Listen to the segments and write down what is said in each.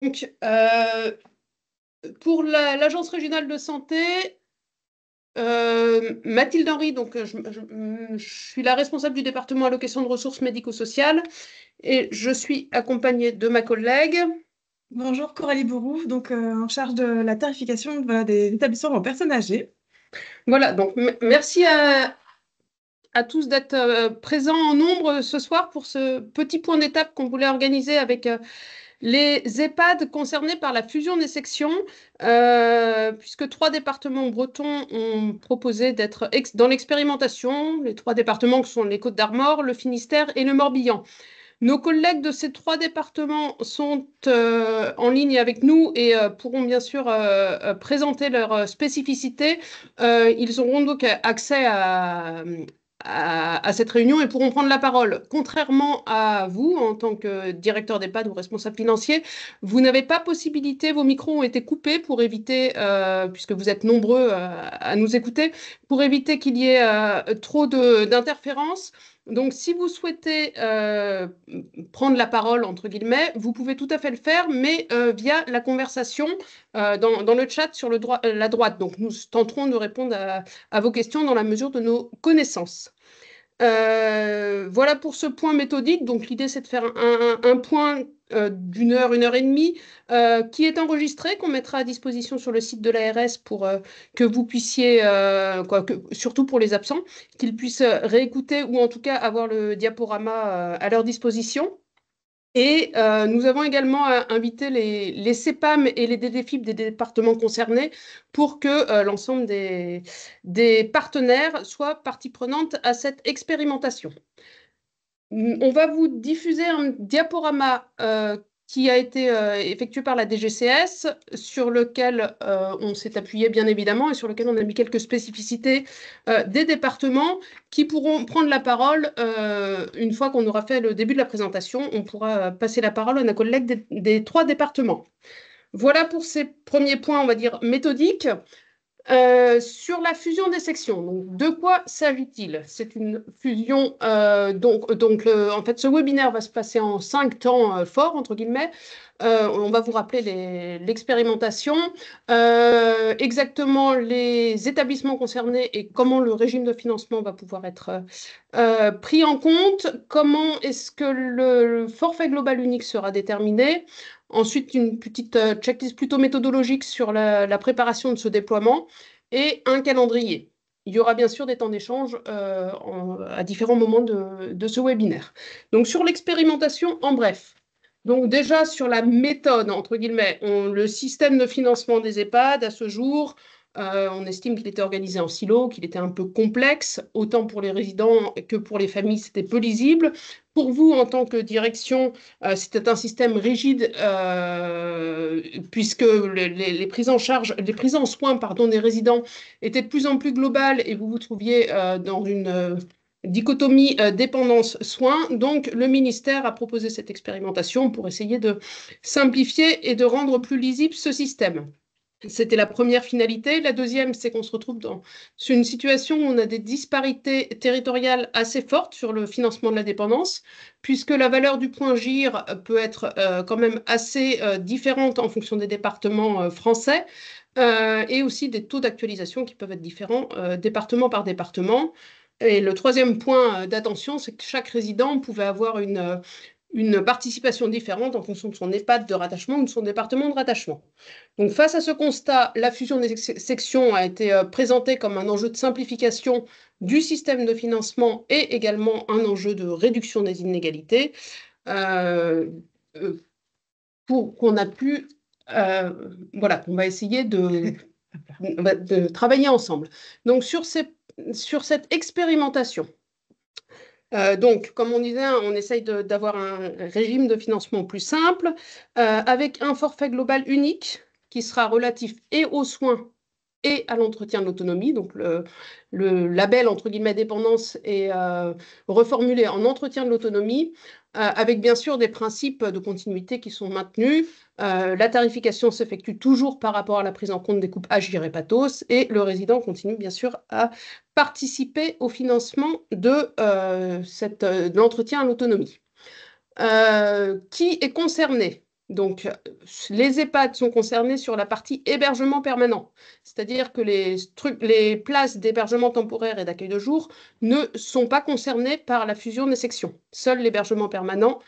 Donc, pour l'Agence régionale de santé, Mathilde Henry, donc je suis la responsable du département allocation de ressources médico-sociales et je suis accompagnée de ma collègue. Bonjour Coralie Bourouf, donc en charge de la tarification voilà, des établissements pour personnes âgées. Voilà, donc merci à tous d'être présents en nombre ce soir pour ce petit point d'étape qu'on voulait organiser avec les EHPAD concernés par la fusion des sections, puisque trois départements bretons ont proposé d'être dans l'expérimentation, les trois départements qui sont les Côtes-d'Armor, le Finistère et le Morbihan. Nos collègues de ces trois départements sont en ligne avec nous et pourront bien sûr présenter leurs spécificités. Ils auront donc accès à cette réunion et pourront prendre la parole. Contrairement à vous, en tant que directeur d'EHPAD ou responsable financier, vous n'avez pas possibilité, vos micros ont été coupés pour éviter, puisque vous êtes nombreux à nous écouter, pour éviter qu'il y ait trop d'interférences. Donc, si vous souhaitez prendre la parole, entre guillemets, vous pouvez tout à fait le faire, mais via la conversation dans le chat sur la droite. Donc, nous tenterons de répondre à vos questions dans la mesure de nos connaissances. Voilà pour ce point méthodique. Donc, l'idée, c'est de faire un point une heure et demie, qui est enregistré, qu'on mettra à disposition sur le site de l'ARS pour que vous puissiez, surtout pour les absents, qu'ils puissent réécouter ou en tout cas avoir le diaporama à leur disposition. Et nous avons également invité les CEPAM et les DDFIP des départements concernés pour que l'ensemble des partenaires soient partie prenante à cette expérimentation. On va vous diffuser un diaporama qui a été effectué par la DGCS, sur lequel on s'est appuyé bien évidemment et sur lequel on a mis quelques spécificités des départements qui pourront prendre la parole une fois qu'on aura fait le début de la présentation. On pourra passer la parole à nos collègues des trois départements. Voilà pour ces premiers points, on va dire, méthodiques. Sur la fusion des sections, donc, de quoi s'agit-il? C'est une fusion, en fait, ce webinaire va se passer en 5 temps forts, entre guillemets. On va vous rappeler l'expérimentation, exactement les établissements concernés et comment le régime de financement va pouvoir être pris en compte, comment est-ce que le forfait global unique sera déterminé. Ensuite, une petite checklist plutôt méthodologique sur la préparation de ce déploiement et un calendrier. Il y aura bien sûr des temps d'échange à différents moments de ce webinaire. Donc, sur l'expérimentation, en bref. Donc, déjà, sur la méthode, entre guillemets, le système de financement des EHPAD, à ce jour, on estime qu'il était organisé en silo, qu'il était un peu complexe, autant pour les résidents que pour les familles, c'était peu lisible. Pour vous, en tant que direction, c'était un système rigide, puisque les prises en charge, les prises en soins, pardon, des résidents étaient de plus en plus globales et vous vous trouviez dans une dichotomie dépendance-soins. Donc, le ministère a proposé cette expérimentation pour essayer de simplifier et de rendre plus lisible ce système. C'était la première finalité. La deuxième, c'est qu'on se retrouve sur une situation où on a des disparités territoriales assez fortes sur le financement de la dépendance, puisque la valeur du point GIR peut être quand même assez différente en fonction des départements français, et aussi des taux d'actualisation qui peuvent être différents département par département. Et le troisième point d'attention, c'est que chaque résident pouvait avoir une participation différente en fonction de son EHPAD de rattachement ou de son département de rattachement. Donc, face à ce constat, la fusion des sections a été présentée comme un enjeu de simplification du système de financement et également un enjeu de réduction des inégalités, euh, qu'on a pu, voilà, qu'on va essayer de travailler ensemble. Donc, sur cette expérimentation, donc, comme on disait, on essaye d'avoir un régime de financement plus simple, avec un forfait global unique qui sera relatif et aux soins et à l'entretien de l'autonomie. Donc, le label, entre guillemets, dépendance est reformulé en entretien de l'autonomie, avec bien sûr des principes de continuité qui sont maintenus. La tarification s'effectue toujours par rapport à la prise en compte des coupes Agir et Pathos, et le résident continue bien sûr à participer au financement de l'entretien à l'autonomie. Qui est concerné? Donc, les EHPAD sont concernés sur la partie hébergement permanent, c'est-à-dire que les places d'hébergement temporaire et d'accueil de jour ne sont pas concernées par la fusion des sections. Seul l'hébergement permanent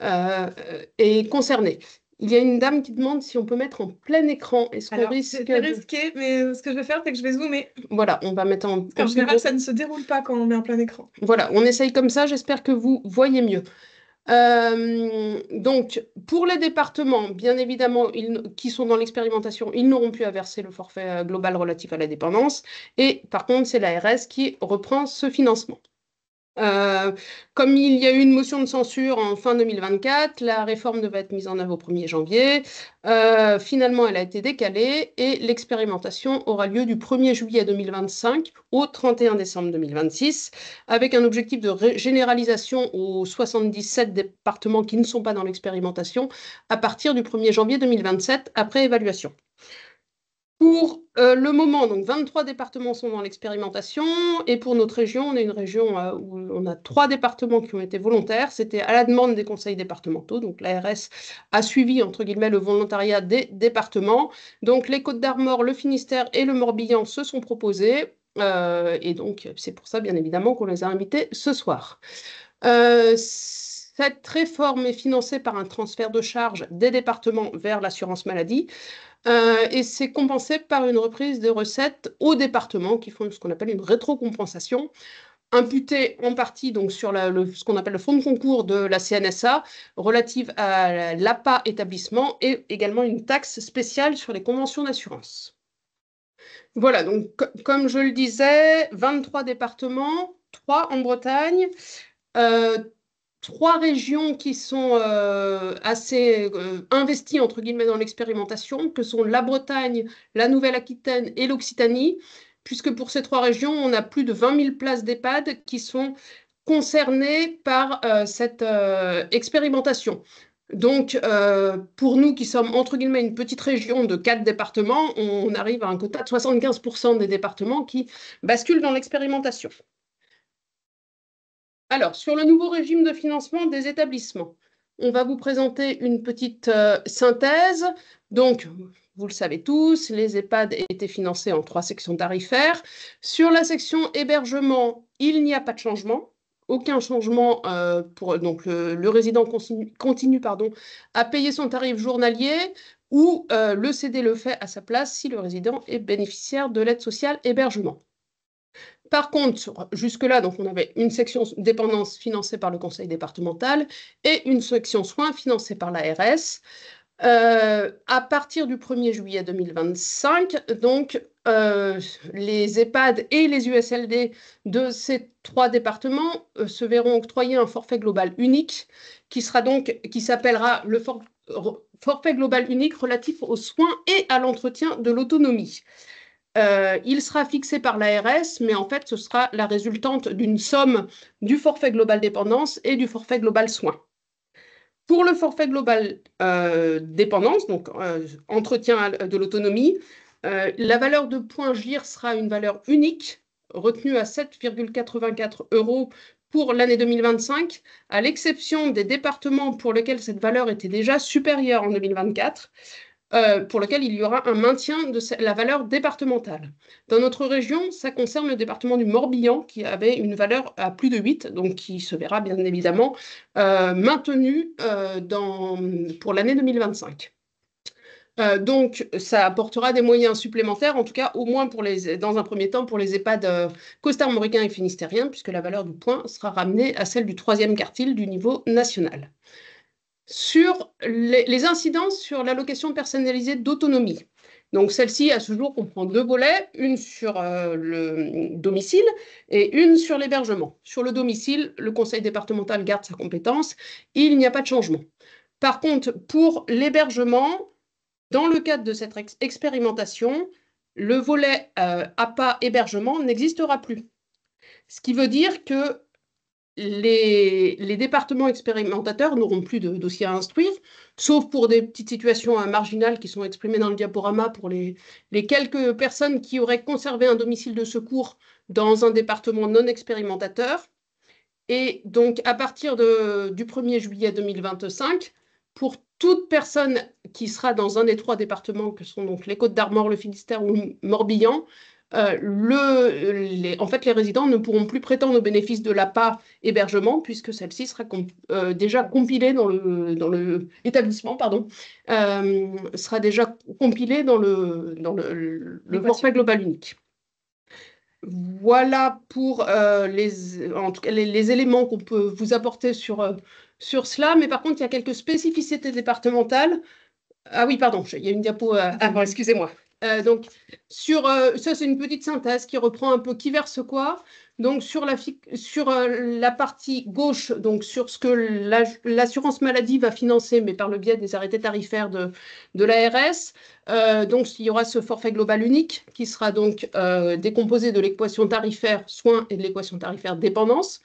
est concerné. Il y a une dame qui demande si on peut mettre en plein écran. Est-ce qu'on Alors, risque c'est risqué, mais ce que je vais faire, c'est que je vais zoomer. Voilà, on va mettre en Parce qu'en général, ça ne se déroule pas quand on met en plein écran. Voilà, on essaye comme ça, j'espère que vous voyez mieux. Donc, pour les départements, bien évidemment, qui sont dans l'expérimentation, ils n'auront plus à verser le forfait global relatif à la dépendance. Et par contre, c'est l'ARS qui reprend ce financement. Comme il y a eu une motion de censure en fin 2024, la réforme devait être mise en œuvre au 1er janvier. Finalement, elle a été décalée et l'expérimentation aura lieu du 1er juillet 2025 au 31 décembre 2026, avec un objectif de généralisation aux 77 départements qui ne sont pas dans l'expérimentation à partir du 1er janvier 2027, après évaluation. Pour le moment, donc 23 départements sont dans l'expérimentation et pour notre région, on est une région où on a 3 départements qui ont été volontaires. C'était à la demande des conseils départementaux, donc l'ARS a suivi entre guillemets le volontariat des départements. Donc les Côtes-d'Armor, le Finistère et le Morbihan se sont proposés et donc c'est pour ça bien évidemment qu'on les a invités ce soir. Cette réforme est financée par un transfert de charges des départements vers l'assurance maladie. Et c'est compensé par une reprise de recettes aux départements qui font ce qu'on appelle une rétrocompensation, imputée en partie donc, sur ce qu'on appelle le fonds de concours de la CNSA, relative à l'APA établissement et également une taxe spéciale sur les conventions d'assurance. Voilà, donc comme je le disais, 23 départements, 3 en Bretagne, 3 régions qui sont assez investies, entre guillemets, dans l'expérimentation, que sont la Bretagne, la Nouvelle-Aquitaine et l'Occitanie, puisque pour ces 3 régions, on a plus de 20 000 places d'EHPAD qui sont concernées par cette expérimentation. Donc, pour nous qui sommes, entre guillemets, une petite région de 4 départements, on arrive à un quota de 75% des départements qui basculent dans l'expérimentation. Alors, sur le nouveau régime de financement des établissements, on va vous présenter une petite synthèse. Donc, vous le savez tous, les EHPAD étaient financés en 3 sections tarifaires. Sur la section hébergement, il n'y a pas de changement. Aucun changement pour donc le résident continue à payer son tarif journalier ou le CD le fait à sa place si le résident est bénéficiaire de l'aide sociale hébergement. Par contre, jusque-là, donc on avait une section dépendance financée par le conseil départemental et une section soins financée par l'ARS. À partir du 1er juillet 2025, donc, les EHPAD et les USLD de ces 3 départements se verront octroyer un forfait global unique qui s'appellera le forfait global unique relatif aux soins et à l'entretien de l'autonomie. Il sera fixé par l'ARS, mais en fait, ce sera la résultante d'une somme du forfait global dépendance et du forfait global soins. Pour le forfait global dépendance, donc entretien de l'autonomie, la valeur de points GIR sera une valeur unique, retenue à 7,84 € pour l'année 2025, à l'exception des départements pour lesquels cette valeur était déjà supérieure en 2024. Pour lequel il y aura un maintien de la valeur départementale. Dans notre région, ça concerne le département du Morbihan qui avait une valeur à plus de 8, donc qui se verra bien évidemment maintenu pour l'année 2025. Donc, ça apportera des moyens supplémentaires, en tout cas, au moins dans un premier temps, pour les EHPAD costarmoricains et finistériens, puisque la valeur du point sera ramenée à celle du 3e quartile du niveau national. Sur les incidences sur l'allocation personnalisée d'autonomie. Donc celle-ci, à ce jour, comprend 2 volets, une sur le domicile et une sur l'hébergement. Sur le domicile, le conseil départemental garde sa compétence, il n'y a pas de changement. Par contre, pour l'hébergement, dans le cadre de cette expérimentation, le volet APA hébergement n'existera plus. Ce qui veut dire que les départements expérimentateurs n'auront plus de dossiers à instruire, sauf pour des petites situations marginales qui sont exprimées dans le diaporama pour les quelques personnes qui auraient conservé un domicile de secours dans un département non expérimentateur. Et donc, à partir du 1er juillet 2025, pour toute personne qui sera dans un des 3 départements, que sont donc les Côtes-d'Armor, le Finistère ou le Morbihan, en fait, les résidents ne pourront plus prétendre au bénéfice de l'APA hébergement, puisque celle-ci sera déjà compilée dans le établissement, pardon, sera déjà compilée dans le forfait global unique. Voilà pour en tout cas, les éléments qu'on peut vous apporter sur cela. Mais par contre, il y a quelques spécificités départementales. Ah oui, pardon, il y a une diapo avant, excusez-moi. Donc, ça, c'est une petite synthèse qui reprend un peu qui verse quoi. Donc, sur la partie gauche, donc sur ce que l'assurance maladie va financer, mais par le biais des arrêtés tarifaires de l'ARS. Donc, il y aura ce forfait global unique qui sera donc décomposé de l'équation tarifaire soins et de l'équation tarifaire dépendance.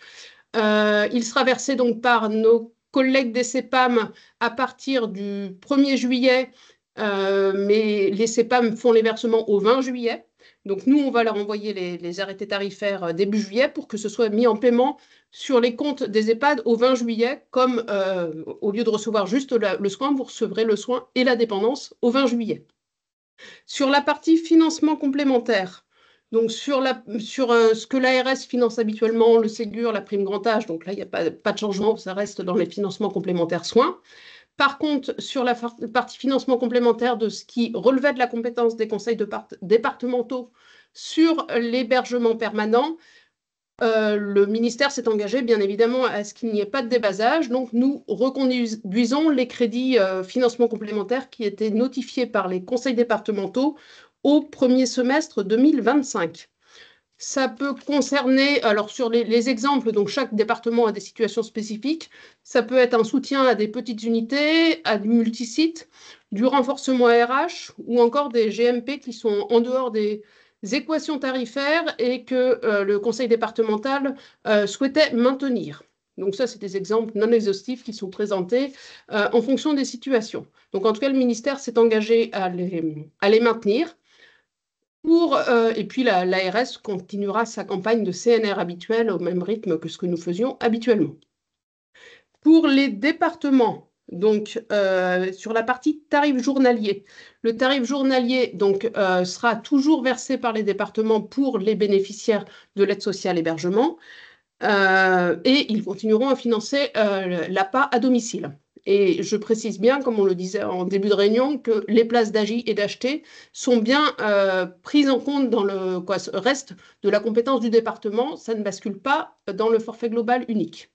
Il sera versé donc par nos collègues des CEPAM à partir du 1er juillet, mais les CEPAM font les versements au 20 juillet. Donc nous, on va leur envoyer les arrêtés tarifaires début juillet pour que ce soit mis en paiement sur les comptes des EHPAD au 20 juillet, comme au lieu de recevoir juste le soin, vous recevrez le soin et la dépendance au 20 juillet. Sur la partie financement complémentaire, donc sur ce que l'ARS finance habituellement, le Ségur, la prime grand âge, donc là, il n'y a pas de changement, ça reste dans les financements complémentaires soins. Par contre, sur la partie financement complémentaire de ce qui relevait de la compétence des conseils départementaux sur l'hébergement permanent, le ministère s'est engagé, bien évidemment, à ce qu'il n'y ait pas de débasage. Donc, nous reconduisons les crédits financement complémentaire qui étaient notifiés par les conseils départementaux au premier semestre 2025. Ça peut concerner, alors sur les exemples, donc chaque département a des situations spécifiques. Ça peut être un soutien à des petites unités, à des multisites, du renforcement RH ou encore des GMP qui sont en dehors des équations tarifaires et que le conseil départemental souhaitait maintenir. Donc ça, c'est des exemples non exhaustifs qui sont présentés en fonction des situations. Donc en tout cas, le ministère s'est engagé à les maintenir. Et puis l'ARS continuera sa campagne de CNR habituelle au même rythme que ce que nous faisions habituellement. Pour les départements, donc sur la partie tarif journalier, le tarif journalier donc, sera toujours versé par les départements pour les bénéficiaires de l'aide sociale hébergement et ils continueront à financer l'APA à domicile. Et je précise bien, comme on le disait en début de réunion, que les places d'AGI et d'HT sont bien prises en compte dans le reste de la compétence du département. Ça ne bascule pas dans le forfait global unique.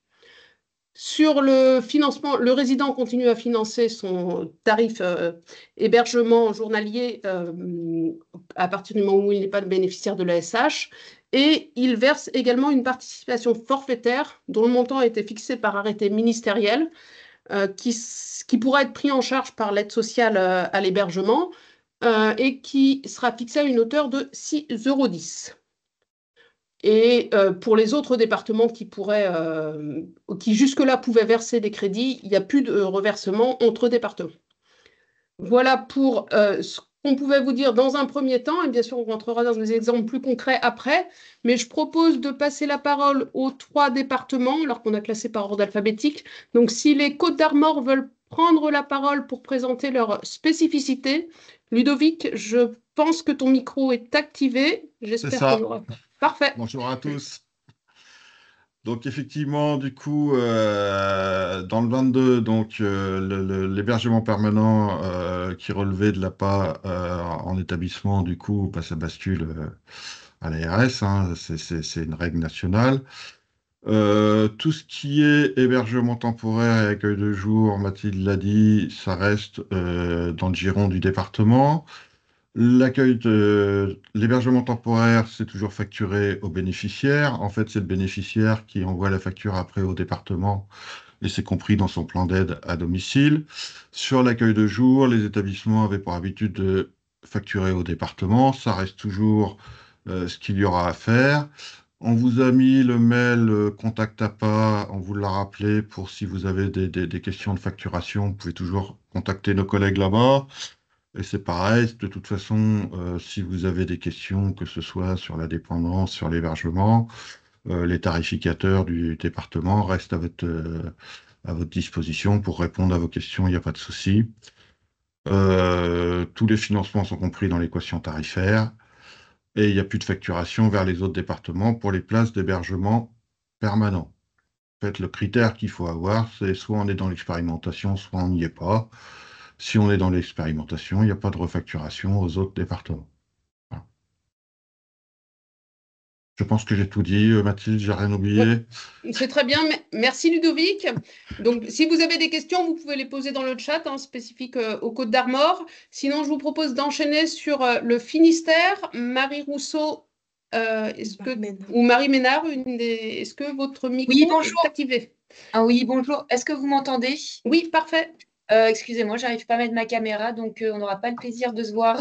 Sur le financement, le résident continue à financer son tarif hébergement journalier à partir du moment où il n'est pas le bénéficiaire de l'ASH. Et il verse également une participation forfaitaire dont le montant a été fixé par arrêté ministériel qui pourra être pris en charge par l'aide sociale à l'hébergement et qui sera fixé à une hauteur de 6,10 €. Et pour les autres départements qui jusque-là pouvaient verser des crédits, il n'y a plus de reversement entre départements. Voilà pour ce qu'on pouvait vous dire dans un premier temps, et bien sûr on rentrera dans des exemples plus concrets après, mais je propose de passer la parole aux 3 départements, alors qu'on a classé par ordre alphabétique. Donc si les Côtes-d'Armor veulent prendre la parole pour présenter leurs spécificités, Ludovic, je pense que ton micro est activé. J'espère qu'on aura... Parfait. Bonjour à tous. Donc effectivement, du coup, dans le 22, donc l'hébergement permanent qui relevait de l'APA en établissement, du coup, ça bascule à l'ARS, hein, c'est une règle nationale. Tout ce qui est hébergement temporaire et accueil de jour, Mathilde l'a dit, ça reste dans le giron du département. L'hébergement temporaire, c'est toujours facturé au bénéficiaire. En fait, c'est le bénéficiaire qui envoie la facture après au département et c'est compris dans son plan d'aide à domicile. Sur l'accueil de jour, les établissements avaient pour habitude de facturer au département. Ça reste toujours ce qu'il y aura à faire. On vous a mis le mail contact APA, on vous l'a rappelé pour si vous avez des questions de facturation, vous pouvez toujours contacter nos collègues là-bas. Et c'est pareil, de toute façon, si vous avez des questions, que ce soit sur la dépendance, sur l'hébergement, les tarificateurs du département restent à votre disposition pour répondre à vos questions, il n'y a pas de souci. Tous les financements sont compris dans l'équation tarifaire et il n'y a plus de facturation vers les autres départements pour les places d'hébergement permanent. En fait, le critère qu'il faut avoir, c'est soit on est dans l'expérimentation, soit on n'y est pas. Si on est dans l'expérimentation, il n'y a pas de refacturation aux autres départements. Voilà. Je pense que j'ai tout dit, Mathilde, j'ai rien oublié. C'est très bien. Merci Ludovic. Donc, si vous avez des questions, vous pouvez les poser dans le chat, spécifiques aux Côtes d'Armor. Sinon, je vous propose d'enchaîner sur le Finistère. Marie Rousseau ou Marie Ménard, est-ce que votre micro est activé? Ah oui, bonjour. Est-ce que vous m'entendez? Oui, parfait. Excusez-moi, j'arrive pas à mettre ma caméra, donc on n'aura pas le plaisir de se voir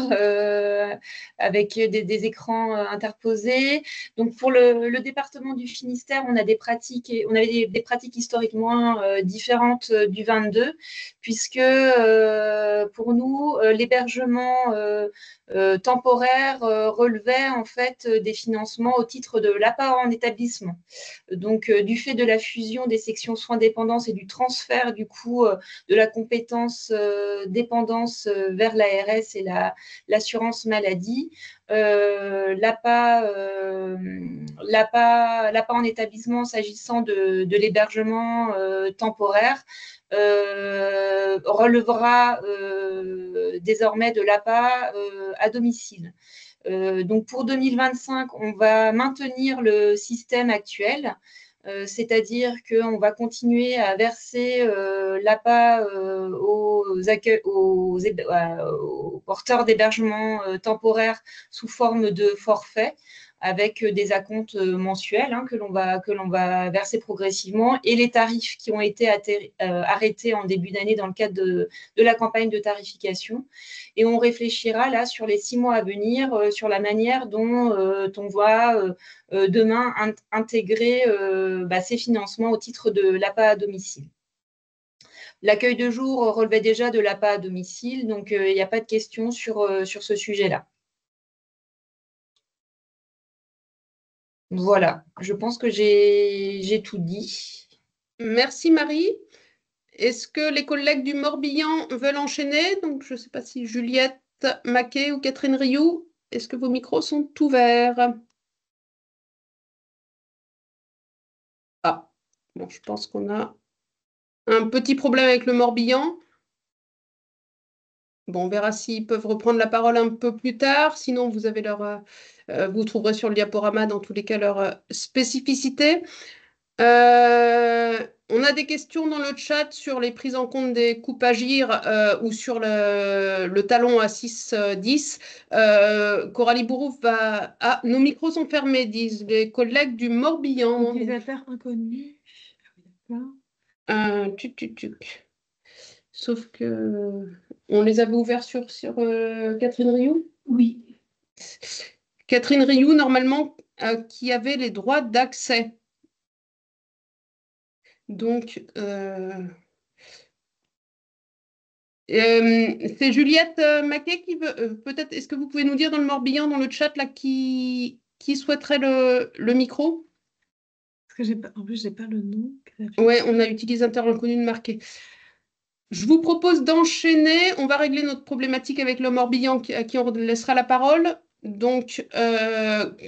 avec des écrans interposés. Donc pour le département du Finistère, on a des pratiques on avait des pratiques historiquement différentes du 22, puisque pour nous, l'hébergement temporaire relevait en fait des financements au titre de l'APA en établissement. Donc du fait de la fusion des sections soins dépendance et du transfert du coup de la compétence dépendance vers l'ARS et l'assurance maladie. L'APA en établissement, s'agissant de l'hébergement temporaire, relèvera désormais de l'APA à domicile. Donc pour 2025, on va maintenir le système actuel. C'est-à-dire qu'on va continuer à verser l'APA aux porteurs d'hébergement temporaire sous forme de forfait, avec des acomptes mensuels que l'on va verser progressivement, et les tarifs qui ont été arrêtés en début d'année dans le cadre de la campagne de tarification. Et on réfléchira là sur les 6 mois à venir sur la manière dont on va demain intégrer ces financements au titre de l'APA à domicile. L'accueil de jour relevait déjà de l'APA à domicile, donc il n'y a pas de question sur ce sujet-là. Voilà, je pense que j'ai tout dit. Merci Marie. Est-ce que les collègues du Morbihan veulent enchaîner? Donc, je ne sais pas si Juliette Maquet ou Catherine Rioux, est-ce que vos micros sont ouverts? Ah, bon, je pense qu'on a un petit problème avec le Morbihan. Bon, on verra s'ils peuvent reprendre la parole un peu plus tard. Sinon, vous avez vous trouverez sur le diaporama dans tous les cas leur spécificité. On a des questions dans le chat sur les prises en compte des coupes à gire ou sur le talon à 6-10. Coralie Bourouf va... Ah, nos micros sont fermés, disent les collègues du Morbihan. Utilisateur inconnu. Tuc. Sauf que on les avait ouverts sur Catherine Rioux. Oui. Catherine Rioux, normalement, qui avait les droits d'accès. Donc, c'est Juliette Maquet qui veut. Peut-être, est-ce que vous pouvez nous dire dans le Morbihan, dans le chat, là, qui souhaiterait le micro? Parce que en plus, j'ai pas le nom. Ouais, on a utilisateur inconnu de marqué. Je vous propose d'enchaîner. On va régler notre problématique avec le Morbihan à qui on laissera la parole. Donc,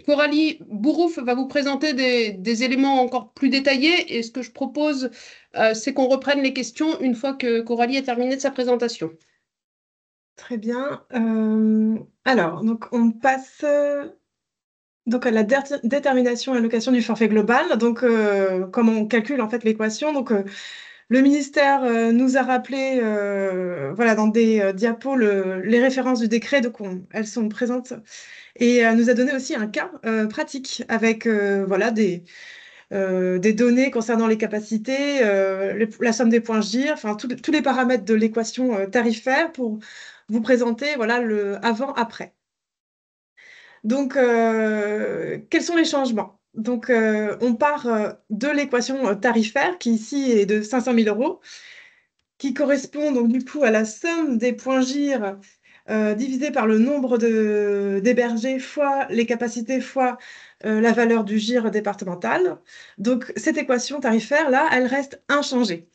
Coralie Bourouf va vous présenter des éléments encore plus détaillés. Et ce que je propose, c'est qu'on reprenne les questions une fois que Coralie a terminé de sa présentation. Très bien. Alors, donc on passe donc à la détermination et allocation du forfait global. Donc, comment on calcule en fait l'équation. Donc, le ministère nous a rappelé, voilà, dans des diapos, les références du décret. Donc, elles sont présentes. Et nous a donné aussi un cas pratique avec voilà, des données concernant les capacités, la somme des points GIR, enfin tous les paramètres de l'équation tarifaire pour vous présenter voilà, le avant-après. Donc, quels sont les changements? Donc, on part de l'équation tarifaire qui ici est de 500 000 €, qui correspond donc du coup à la somme des points GIR divisé par le nombre d'hébergés fois les capacités fois la valeur du GIR départemental. Donc, cette équation tarifaire-là, elle reste inchangée.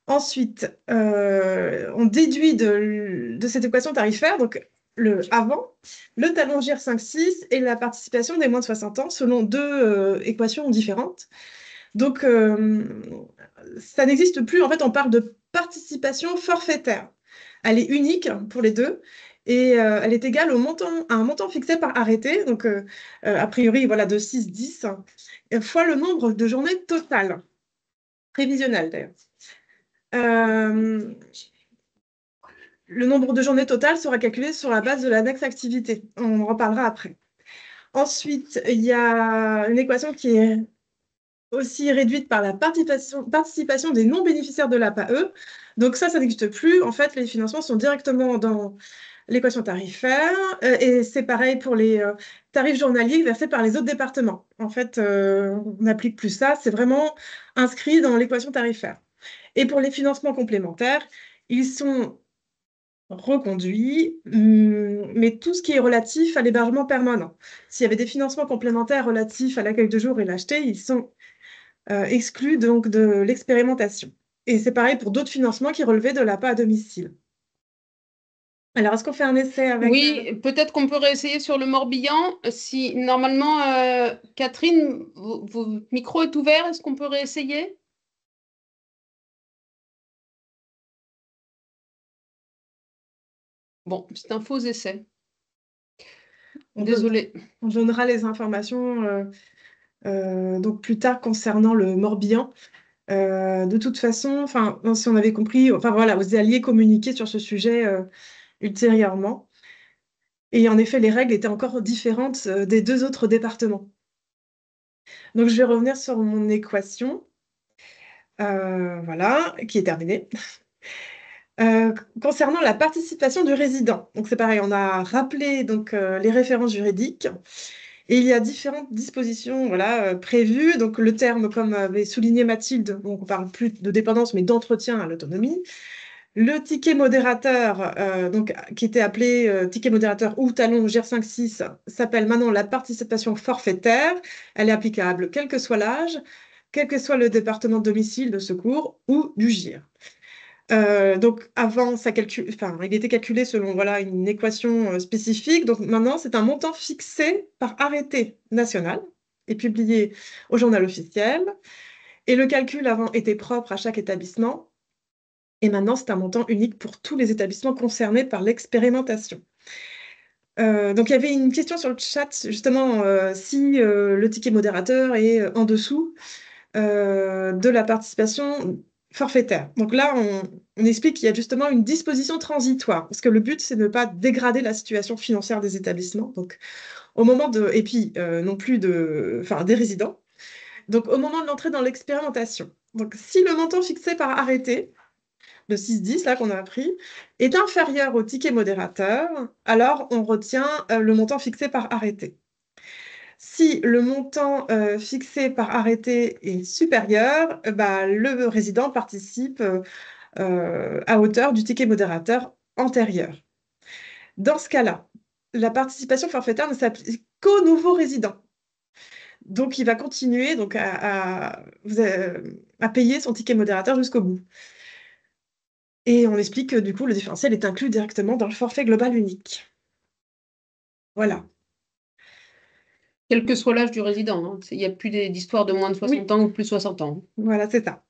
Ensuite, on déduit de cette équation tarifaire, donc le avant, le talon GIR 5-6 et la participation des moins de 60 ans selon deux équations différentes. Donc, ça n'existe plus. En fait, on parle de participation forfaitaire. Elle est unique pour les deux et elle est égale à un montant fixé par arrêté, donc a priori voilà, de 6-10, fois le nombre de journées totales, prévisionnelles d'ailleurs. Le nombre de journées totales sera calculé sur la base de l'annexe activité. On en reparlera après. Ensuite, il y a une équation qui est aussi réduite par la participation des non-bénéficiaires de l'APAE. Donc ça n'existe plus. En fait, les financements sont directement dans l'équation tarifaire et c'est pareil pour les tarifs journaliers versés par les autres départements. En fait, on n'applique plus ça. C'est vraiment inscrit dans l'équation tarifaire. Et pour les financements complémentaires, ils sont reconduits, mais tout ce qui est relatif à l'hébergement permanent. S'il y avait des financements complémentaires relatifs à l'accueil de jour et l'acheter, ils sont exclus donc de l'expérimentation. Et c'est pareil pour d'autres financements qui relevaient de l'APA à domicile. Alors, est-ce qu'on fait un essai avec... Oui, peut-être qu'on peut réessayer sur le Morbihan. Si normalement, Catherine, votre micro est ouvert, est-ce qu'on peut réessayer? Bon, c'est un faux essai. Désolée. On donnera les informations donc plus tard concernant le Morbihan. De toute façon, si on avait compris, voilà, vous alliez communiquer sur ce sujet ultérieurement. Et en effet, les règles étaient encore différentes des deux autres départements. Donc, je vais revenir sur mon équation, voilà, qui est terminée. Concernant la participation du résident, donc c'est pareil, on a rappelé donc, les références juridiques et il y a différentes dispositions voilà, prévues. Donc le terme, comme avait souligné Mathilde, donc on parle plus de dépendance mais d'entretien à l'autonomie. Le ticket modérateur, donc, qui était appelé ticket modérateur ou talon GIR 5-6, s'appelle maintenant la participation forfaitaire. Elle est applicable quel que soit l'âge, quel que soit le département de domicile de secours ou du GIR. Donc avant, il était calculé selon voilà, une équation spécifique. Donc maintenant, c'est un montant fixé par arrêté national et publié au journal officiel. Et le calcul avant était propre à chaque établissement. Et maintenant, c'est un montant unique pour tous les établissements concernés par l'expérimentation. Donc il y avait une question sur le chat, justement, si le ticket modérateur est en dessous de la participation forfaitaire. Donc là, on explique qu'il y a justement une disposition transitoire, parce que le but, c'est de ne pas dégrader la situation financière des établissements, donc au moment et puis non plus des résidents. Donc au moment de l'entrée dans l'expérimentation. Donc si le montant fixé par arrêté, le 6-10 là qu'on a appris, est inférieur au ticket modérateur, alors on retient le montant fixé par arrêté. Si le montant fixé par arrêté est supérieur, le résident participe à hauteur du ticket modérateur antérieur. Dans ce cas-là, la participation forfaitaire ne s'applique qu'aux nouveaux résidents. Donc, il va continuer donc, à payer son ticket modérateur jusqu'au bout. Et on explique que du coup, le différentiel est inclus directement dans le forfait global unique. Voilà. Quel que soit l'âge du résident. Hein. Il n'y a plus d'histoire de moins de 60 ans ou plus de 60 ans. Voilà, c'est ça.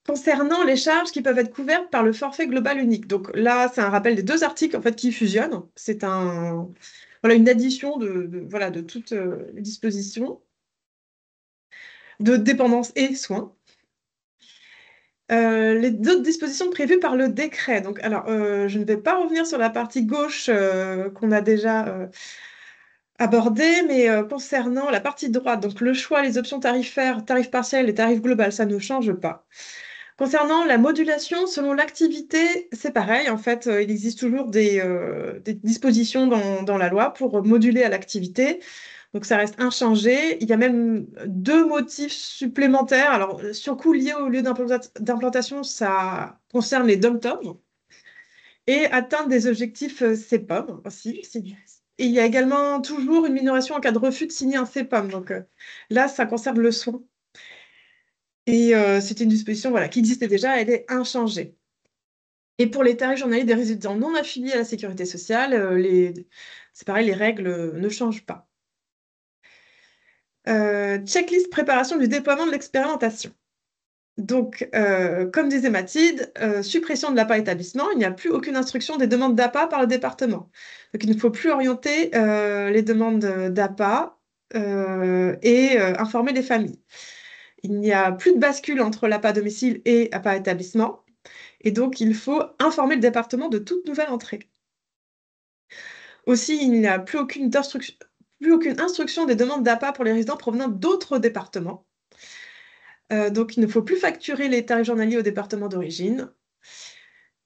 Concernant les charges qui peuvent être couvertes par le forfait global unique. Donc là, c'est un rappel des deux articles en fait, qui fusionnent. C'est une addition de toutes les dispositions de dépendance et soins. Les autres dispositions prévues par le décret. Donc, alors, je ne vais pas revenir sur la partie gauche qu'on a déjà abordée, mais concernant la partie droite, donc le choix, les options tarifaires, tarif partiel et tarif global, ça ne change pas. Concernant la modulation selon l'activité, c'est pareil. En fait, il existe toujours des dispositions dans la loi pour moduler à l'activité. Donc, ça reste inchangé. Il y a même deux motifs supplémentaires. Alors, surcoût lié au lieu d'implantation, ça concerne les dom-tom et atteindre des objectifs CEPOM aussi. Et il y a également toujours une minoration en cas de refus de signer un CEPOM. Donc, là, ça concerne le soin. Et c'était une disposition voilà, qui existait déjà, elle est inchangée. Et pour les tarifs journaliers des résidents non affiliés à la sécurité sociale, c'est pareil, les règles ne changent pas. Checklist préparation du déploiement de l'expérimentation. Donc, comme disait Mathilde, suppression de l'APA établissement, il n'y a plus aucune instruction des demandes d'APA par le département. Donc, il ne faut plus orienter les demandes d'APA et informer les familles. Il n'y a plus de bascule entre l'APA domicile et APA établissement. Et donc, il faut informer le département de toute nouvelle entrée. Aussi, il n'y a plus aucune instruction des demandes d'APA pour les résidents provenant d'autres départements. Donc, il ne faut plus facturer les tarifs journaliers au département d'origine.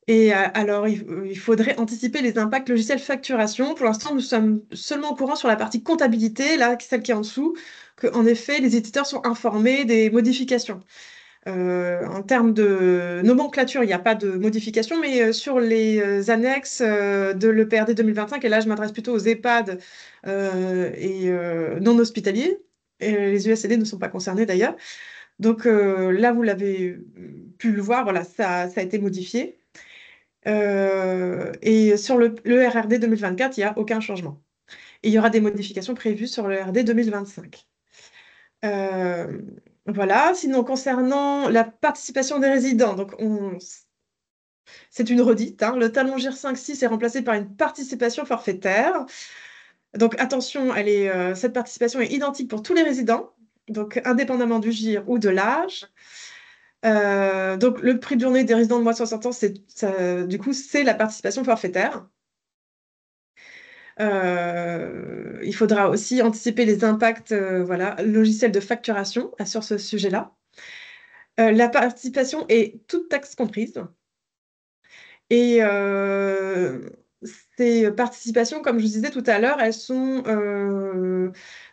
Et alors, il faudrait anticiper les impacts logiciels facturation. Pour l'instant, nous sommes seulement au courant sur la partie comptabilité, là, celle qui est en dessous, qu'en effet, les éditeurs sont informés des modifications. En termes de nomenclature, il n'y a pas de modification, mais sur les annexes de l'EPRD 2025, et là, je m'adresse plutôt aux EHPAD et non hospitaliers, et les USCD ne sont pas concernés d'ailleurs. Donc là, vous l'avez pu le voir, voilà, ça a été modifié. Et sur le RRD 2024, il n'y a aucun changement. Et il y aura des modifications prévues sur le RRD 2025. Voilà. Sinon, concernant la participation des résidents, donc c'est une redite, hein, le talon GIR 5.6 est remplacé par une participation forfaitaire. Donc attention, cette participation est identique pour tous les résidents, donc indépendamment du GIR ou de l'âge. Donc le prix de journée des résidents de moins de 60 ans, du coup, c'est la participation forfaitaire. Il faudra aussi anticiper les impacts voilà, logiciels de facturation sur ce sujet-là. La participation est toute taxe comprise. Et ces participations, comme je vous disais tout à l'heure, elles sont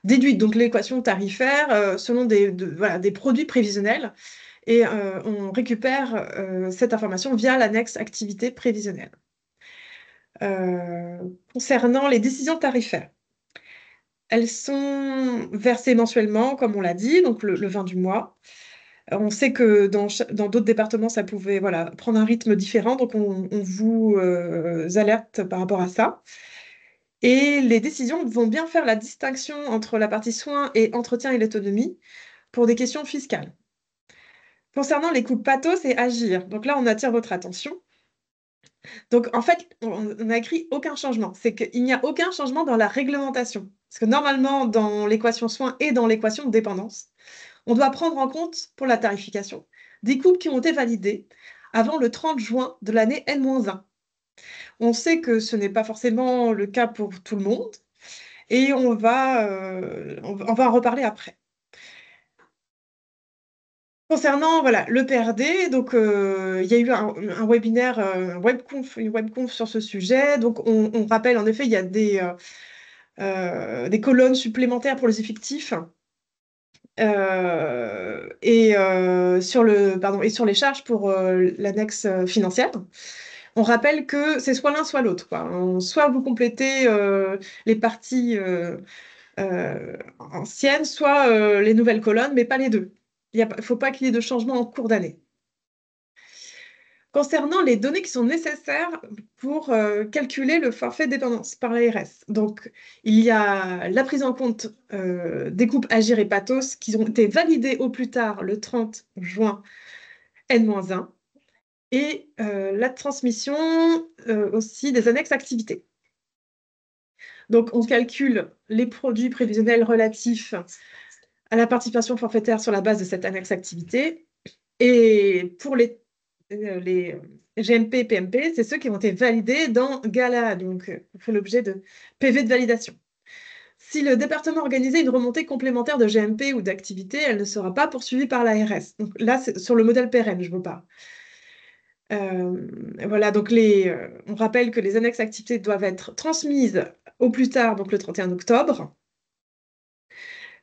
déduites, donc l'équation tarifaire, selon voilà, des produits prévisionnels. Et on récupère cette information via l'annexe activité prévisionnelle. Concernant les décisions tarifaires, elles sont versées mensuellement, comme on l'a dit, donc le 20 du mois. On sait que dans d'autres départements, ça pouvait voilà, prendre un rythme différent, donc on vous alerte par rapport à ça. Et les décisions vont bien faire la distinction entre la partie soins et entretien et l'autonomie pour des questions fiscales. Concernant les coûts pathos et agir, donc là, on attire votre attention. Donc, en fait, on n'a écrit aucun changement. C'est qu'il n'y a aucun changement dans la réglementation. Parce que normalement, dans l'équation soins et dans l'équation dépendance, on doit prendre en compte, pour la tarification, des coupes qui ont été validées avant le 30 juin de l'année N-1. On sait que ce n'est pas forcément le cas pour tout le monde, et on va en reparler après. Concernant voilà, le PRD, donc il y a eu un webinaire, une webconf sur ce sujet. Donc on rappelle, en effet, il y a des colonnes supplémentaires pour les effectifs et sur les charges pour l'annexe financière. On rappelle que c'est soit l'un, soit l'autre, quoi. Soit vous complétez les parties anciennes, soit les nouvelles colonnes, mais pas les deux. Il ne faut pas qu'il y ait de changement en cours d'année. Concernant les données qui sont nécessaires pour calculer le forfait dépendance par l'ARS. Donc, il y a la prise en compte des coupes Agir et Pathos qui ont été validées au plus tard le 30 juin N-1 et la transmission aussi des annexes activités. Donc, on calcule les produits prévisionnels relatifs à la participation forfaitaire sur la base de cette annexe activité. Et pour les GMP et PMP, c'est ceux qui ont été validés dans GALA, donc on fait l'objet de PV de validation. Si le département organisait une remontée complémentaire de GMP ou d'activité, elle ne sera pas poursuivie par l'ARS. Donc là, c'est sur le modèle pérenne, je vous parle. Voilà, donc on rappelle que les annexes activités doivent être transmises au plus tard, donc le 31 octobre.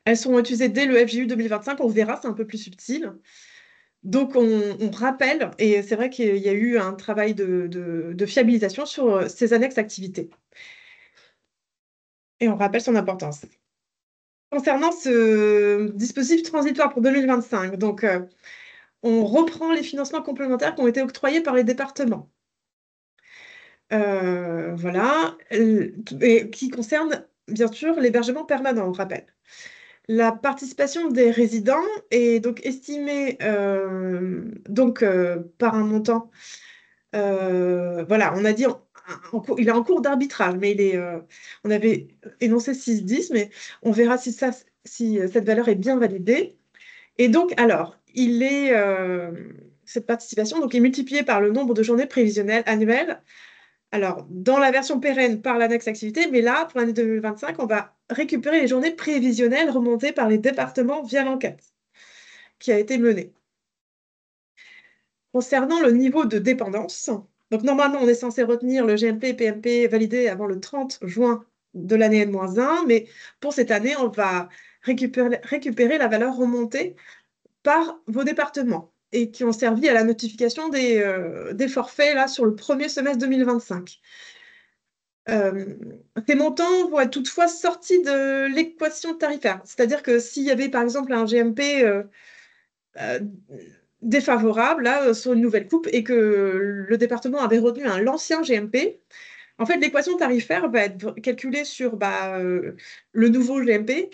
Elles seront utilisées dès le FJU 2025, on verra, c'est un peu plus subtil. Donc, on rappelle, et c'est vrai qu'il y a eu un travail de fiabilisation sur ces annexes activités. Et on rappelle son importance. concernant ce dispositif transitoire pour 2025, donc on reprend les financements complémentaires qui ont été octroyés par les départements. Voilà, et qui concernent bien sûr l'hébergement permanent, on rappelle. La participation des résidents est donc estimée par un montant. Voilà, on a dit il est en cours d'arbitrage, mais on avait énoncé 6,10, mais on verra si cette valeur est bien validée. Et donc, alors, cette participation donc, est multipliée par le nombre de journées prévisionnelles annuelles. Alors, dans la version pérenne par l'annexe activité, mais là, pour l'année 2025, on va récupérer les journées prévisionnelles remontées par les départements via l'enquête qui a été menée. Concernant le niveau de dépendance, donc normalement, on est censé retenir le GMP et PMP validé avant le 30 juin de l'année N-1, mais pour cette année, on va récupérer la valeur remontée par vos départements et qui ont servi à la notification des forfaits là, sur le premier semestre 2025. Ces montants vont être toutefois sortis de l'équation tarifaire. C'est-à-dire que s'il y avait par exemple un GMP défavorable là, sur une nouvelle coupe et que le département avait retenu l'ancien GMP, en fait, l'équation tarifaire va être calculée sur le nouveau GMP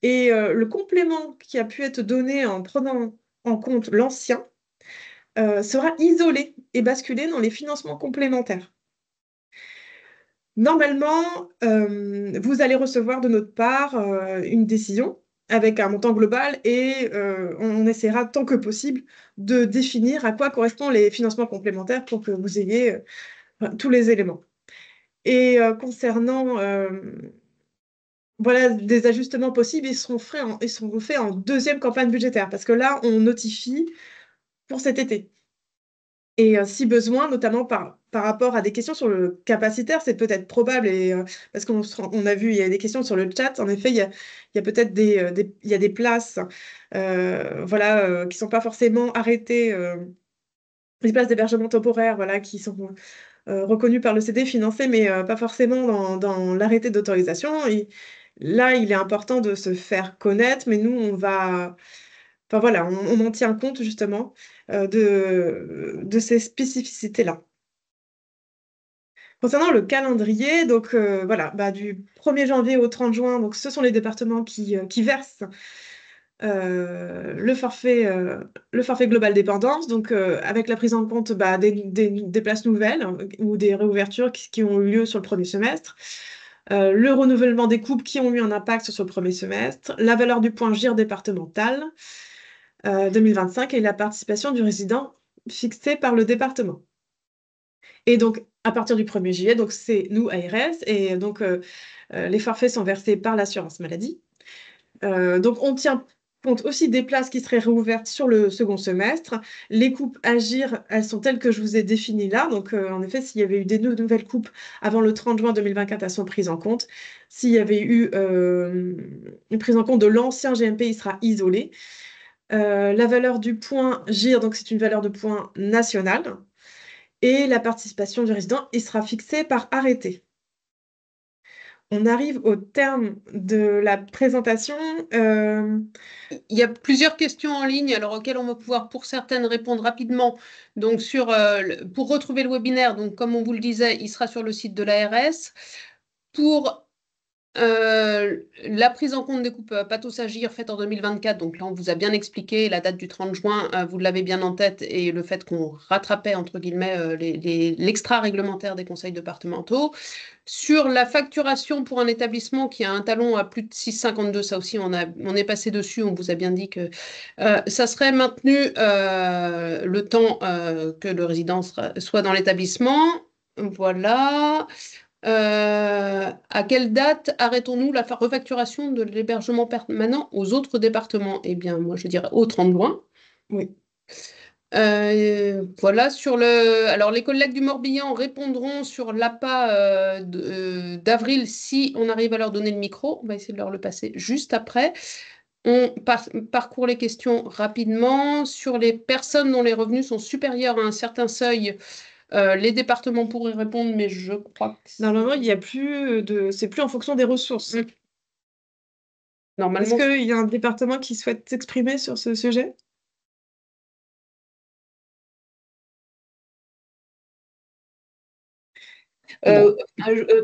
et le complément qui a pu être donné en prenant en compte l'ancien sera isolé et basculé dans les financements complémentaires. Normalement, vous allez recevoir de notre part une décision avec un montant global et on essaiera tant que possible de définir à quoi correspondent les financements complémentaires pour que vous ayez tous les éléments. Et concernant voilà, des ajustements possibles, ils seront faits en deuxième campagne budgétaire parce que là, on notifie pour cet été. Et si besoin, notamment par rapport à des questions sur le capacitaire, c'est peut-être probable, parce qu'on a vu, il y a des questions sur le chat, en effet, il y a peut-être il y a des places voilà, qui ne sont pas forcément arrêtées, des places d'hébergement temporaire voilà, qui sont reconnues par le CD, financées, mais pas forcément dans l'arrêté d'autorisation. Et là, il est important de se faire connaître, mais nous, on va... Enfin voilà, on en tient compte justement de ces spécificités-là. Concernant le calendrier, donc voilà, du 1er janvier au 30 juin, donc ce sont les départements qui versent le forfait global dépendance, donc avec la prise en compte des places nouvelles ou des réouvertures qui ont eu lieu sur le premier semestre. Le renouvellement des coupes qui ont eu un impact sur le premier semestre, la valeur du point GIR départemental, 2025 et la participation du résident fixée par le département. Et donc, à partir du 1er juillet, donc c'est nous, ARS, et donc les forfaits sont versés par l'assurance maladie. Donc, on tient compte aussi des places qui seraient réouvertes sur le second semestre. Les coupes Agir, elles sont telles que je vous ai définies là. Donc, en effet, s'il y avait eu des nouvelles coupes avant le 30 juin 2024, elles sont prises en compte. S'il y avait eu une prise en compte de l'ancien GMP, il sera isolé. La valeur du point GIR, donc c'est une valeur de point nationale. Et la participation du résident, il sera fixé par arrêté. On arrive au terme de la présentation. Il y a plusieurs questions en ligne, alors auxquelles on va pouvoir, pour certaines, répondre rapidement. Donc, pour retrouver le webinaire, donc, comme on vous le disait, il sera sur le site de l'ARS. Pour la prise en compte des coupes Pathos Agir faites en 2024, donc là on vous a bien expliqué la date du 30 juin, vous l'avez bien en tête, et le fait qu'on rattrapait entre guillemets l'extra réglementaire des conseils départementaux. Sur la facturation pour un établissement qui a un talon à plus de 6,52, ça aussi on est passé dessus, on vous a bien dit que ça serait maintenu le temps que le résident soit dans l'établissement. Voilà. À quelle date arrêtons-nous la refacturation de l'hébergement permanent aux autres départements? Eh bien, moi, je dirais au 30 juin. Oui. Voilà, alors les collègues du Morbihan répondront sur l'APA d'avril si on arrive à leur donner le micro. On va essayer de leur le passer juste après. On parcourt les questions rapidement. Sur les personnes dont les revenus sont supérieurs à un certain seuil, les départements pourraient répondre, mais je crois que Normalement, il y a plus c'est plus en fonction des ressources. Normalement, Est-ce qu'il y a un département qui souhaite s'exprimer sur ce sujet? bon.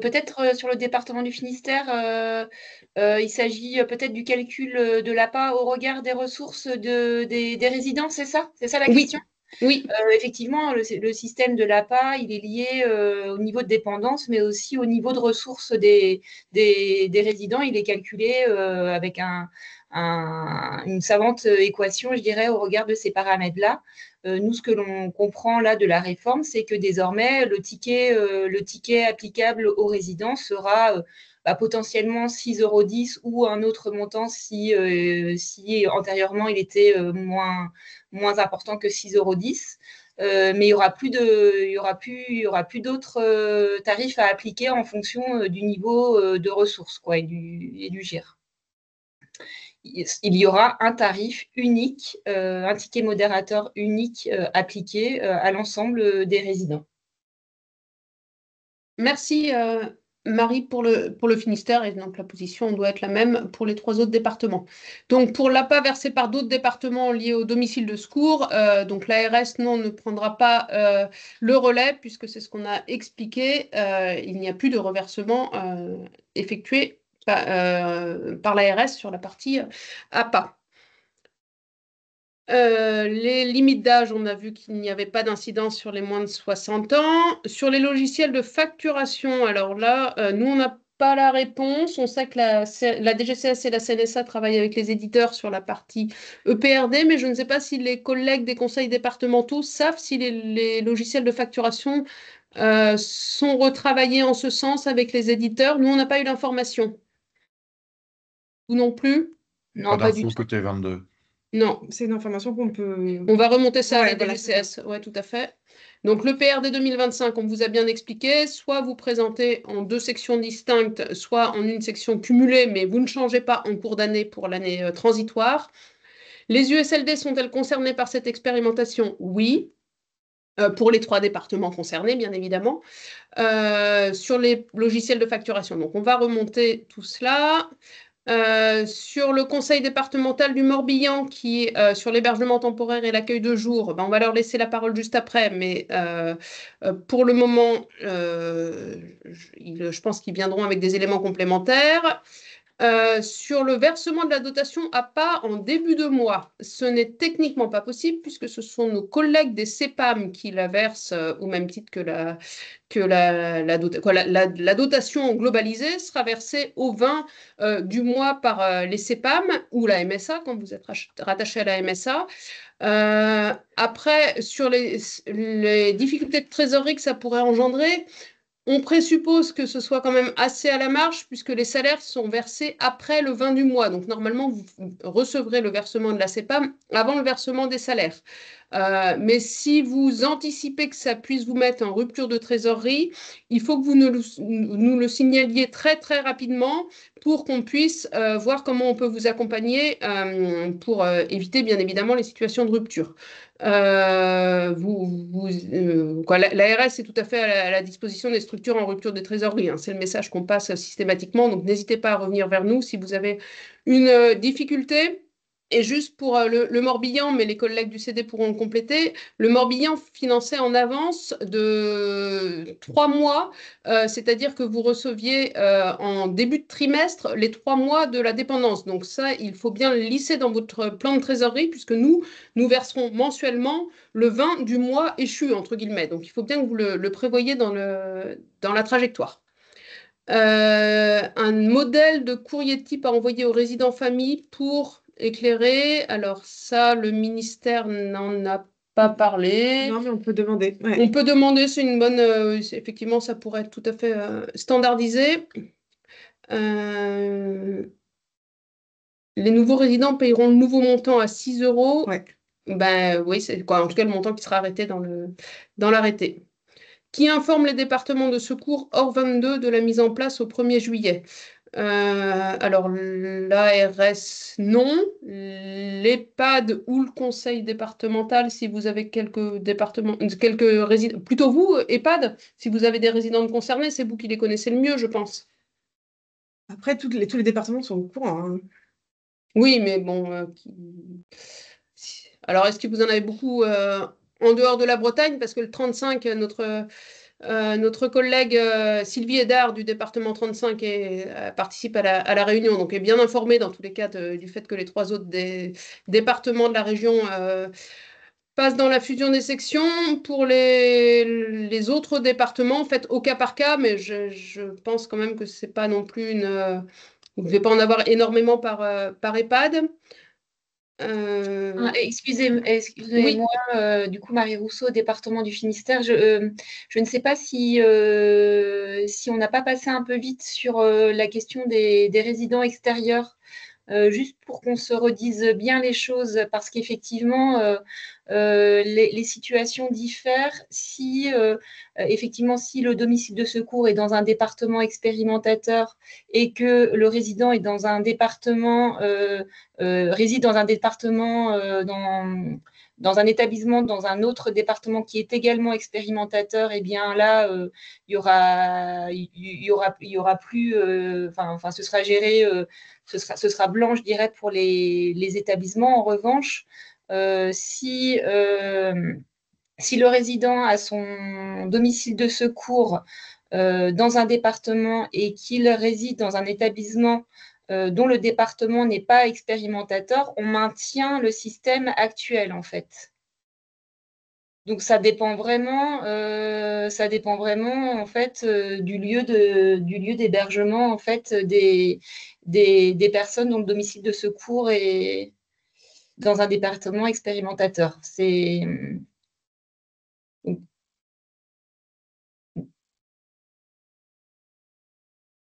Peut-être sur le département du Finistère, il s'agit peut-être du calcul de l'APA au regard des ressources des résidents, c'est ça? C'est ça la Oui, question? oui. Effectivement, le système de l'APA, il est lié au niveau de dépendance, mais aussi au niveau de ressources des résidents. Il est calculé avec une savante équation, je dirais, au regard de ces paramètres-là. Nous, ce que l'on comprend là de la réforme, c'est que désormais, le ticket applicable aux résidents sera potentiellement 6,10 € ou un autre montant si antérieurement il était moins important que 6,10 €. Mais il y aura plus d'autres tarifs à appliquer en fonction du niveau de ressources quoi, et du GIR. Il y aura un tarif unique, un ticket modérateur unique appliqué à l'ensemble des résidents. Merci Marie pour le Finistère, et donc la position doit être la même pour les 3 autres départements. Donc pour l'APA versée par d'autres départements liés au domicile de secours, donc l'ARS non ne prendra pas le relais puisque c'est ce qu'on a expliqué, il n'y a plus de reversement effectué par l'ARS sur la partie APA. Les limites d'âge, on a vu qu'il n'y avait pas d'incidence sur les moins de 60 ans. Sur les logiciels de facturation, alors là, nous, on n'a pas la réponse. On sait que la DGCS et la CNSA travaillent avec les éditeurs sur la partie EPRD, mais je ne sais pas si les collègues des conseils départementaux savent si les logiciels de facturation sont retravaillés en ce sens avec les éditeurs. Nous, on n'a pas eu l'information. Vous non plus? Non, Pas pas du d'infos tout. côté 22. Non. C'est une information qu'on peut... On va remonter ça à la Ouais, voilà, c'est ça. DGCS. Oui, tout à fait. Donc, le PRD 2025, on vous a bien expliqué, soit vous présentez en 2 sections distinctes, soit en une section cumulée, mais vous ne changez pas en cours d'année pour l'année transitoire. Les USLD sont-elles concernées par cette expérimentation? Oui. Pour les 3 départements concernés, bien évidemment. Sur les logiciels de facturation. Donc, on va remonter tout cela. Sur le conseil départemental du Morbihan, qui sur l'hébergement temporaire et l'accueil de jour, ben, on va leur laisser la parole juste après, mais pour le moment, je pense qu'ils viendront avec des éléments complémentaires. Sur le versement de la dotation à pas en début de mois, ce n'est techniquement pas possible puisque ce sont nos collègues des CEPAM qui la versent au même titre que la dotation globalisée sera versée au 20 du mois par les CEPAM ou la MSA quand vous êtes rattaché à la MSA. Après, sur les difficultés de trésorerie que ça pourrait engendrer, on présuppose que ce soit quand même assez à la marge puisque les salaires sont versés après le 20 du mois. Donc normalement, vous recevrez le versement de la CEPAM avant le versement des salaires. Mais si vous anticipez que ça puisse vous mettre en rupture de trésorerie, il faut que vous nous le signaliez très très rapidement pour qu'on puisse voir comment on peut vous accompagner pour éviter bien évidemment les situations de rupture. L'ARS est tout à fait à la disposition des structures en rupture de trésorerie. Hein. C'est le message qu'on passe systématiquement. Donc, n'hésitez pas à revenir vers nous si vous avez une difficulté. Et juste pour le Morbihan, mais les collègues du CD pourront le compléter, le Morbihan finançait en avance de 3 mois, c'est-à-dire que vous receviez en début de trimestre les 3 mois de la dépendance. Donc ça, il faut bien le lisser dans votre plan de trésorerie, puisque nous verserons mensuellement le 20 du mois échu, entre guillemets. Donc il faut bien que vous le prévoyiez dans la trajectoire. Un modèle de courrier de type à envoyer aux résidents familles pour éclairer. Alors ça, le ministère n'en a pas parlé. Non, mais on peut demander. Ouais. On peut demander, c'est une bonne... effectivement, ça pourrait être tout à fait standardisé. Les nouveaux résidents paieront le nouveau montant à 6 €. Ouais. Ben oui, c'est quoi, en tout cas le montant qui sera arrêté dans l'arrêté. Qui informe les départements de secours hors 22 de la mise en place au 1er juillet. Alors, l'ARS, non. L'EHPAD ou le conseil départemental, si vous avez quelques résidents, plutôt vous, EHPAD, si vous avez des résidents concernés, c'est vous qui les connaissez le mieux, je pense. Après, tous les départements sont au courant. Hein. Oui, mais bon. Alors, est-ce que vous en avez beaucoup en dehors de la Bretagne? Parce que le 35, notre collègue Sylvie Hédard du département 35 participe à la réunion, donc est bien informée dans tous les cas du fait que les 3 autres départements de la région passent dans la fusion des sections. Pour les autres départements, en fait, au cas par cas, mais je pense quand même que c'est pas non plus vous ne devez pas en avoir énormément par EHPAD. Excusez-moi, Oui, du coup, Marie Rousseau, département du Finistère, je ne sais pas si on n'a pas passé un peu vite sur la question des résidents extérieurs, juste pour qu'on se redise bien les choses, parce qu'effectivement, les situations diffèrent. Si effectivement, si le domicile de secours est dans un département expérimentateur et que le résident est dans un département réside dans un département, dans un établissement, dans un autre département qui est également expérimentateur, et bien là, il y aura plus, enfin, ce sera géré, ce sera blanc, je dirais, pour les établissements. En revanche, si le résident a son domicile de secours dans un département et qu'il réside dans un établissement dont le département n'est pas expérimentateur, on maintient le système actuel en fait. Donc ça dépend vraiment en fait du lieu d'hébergement en fait des personnes dont le domicile de secours est dans un département expérimentateur.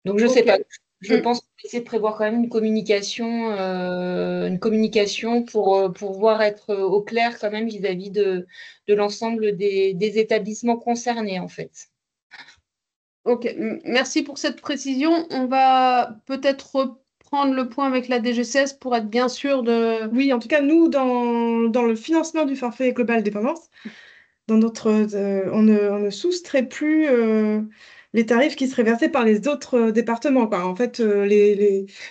Donc je sais ok. pas. Je pense qu'on va essayer de prévoir quand même une communication pour pouvoir être au clair quand même vis-à-vis de l'ensemble des établissements concernés en fait. Ok, merci pour cette précision. On va peut-être reprendre le point avec la DGCS pour être bien sûr de... Oui, en tout cas, nous, dans le financement du forfait global dépendance, on ne soustrait plus les tarifs qui seraient versés par les autres départements, quoi. En fait,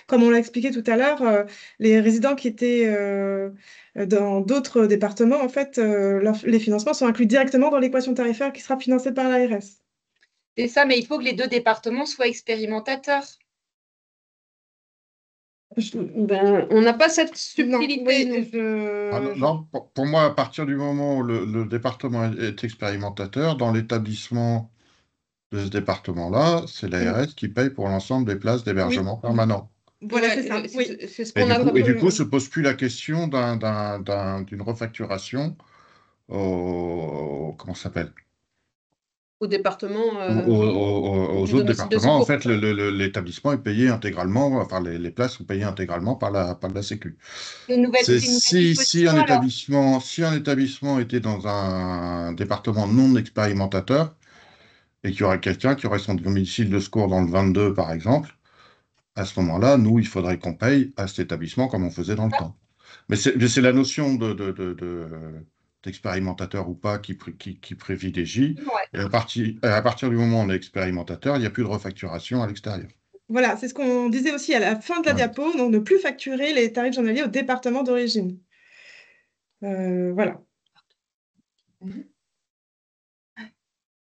comme on l'a expliqué tout à l'heure, les résidents qui étaient dans d'autres départements, en fait, les financements sont inclus directement dans l'équation tarifaire qui sera financée par l'ARS. C'est ça, mais il faut que les deux départements soient expérimentateurs. On n'a pas cette subtilité. Non, oui, Non, pour moi, à partir du moment où le département est expérimentateur, dans l'établissement de ce département-là, c'est l'ARS qui paye pour l'ensemble des places d'hébergement permanent. Voilà, Ouais, c'est ça. Oui. c'est ce Et qu'on a du coup, se pose plus la question d'une refacturation comment ça s'appelle? au département Aux du autres domicile de départements. En secours. fait, l'établissement est payé intégralement, enfin, les places sont payées intégralement par la Sécu. C'est une nouvelle Si disposition alors. si un établissement était dans un département non expérimentateur et qu'il y aurait quelqu'un qui aurait son domicile de secours dans le 22, par exemple, à ce moment-là, nous, il faudrait qu'on paye à cet établissement comme on faisait dans le temps. Mais c'est la notion d'expérimentateur ou pas qui privilégie. Ouais. Et à partir du moment où on est expérimentateur, il n'y a plus de refacturation à l'extérieur. Voilà, c'est ce qu'on disait aussi à la fin de la Ouais. diapo, donc ne plus facturer les tarifs journaliers au département d'origine. Voilà.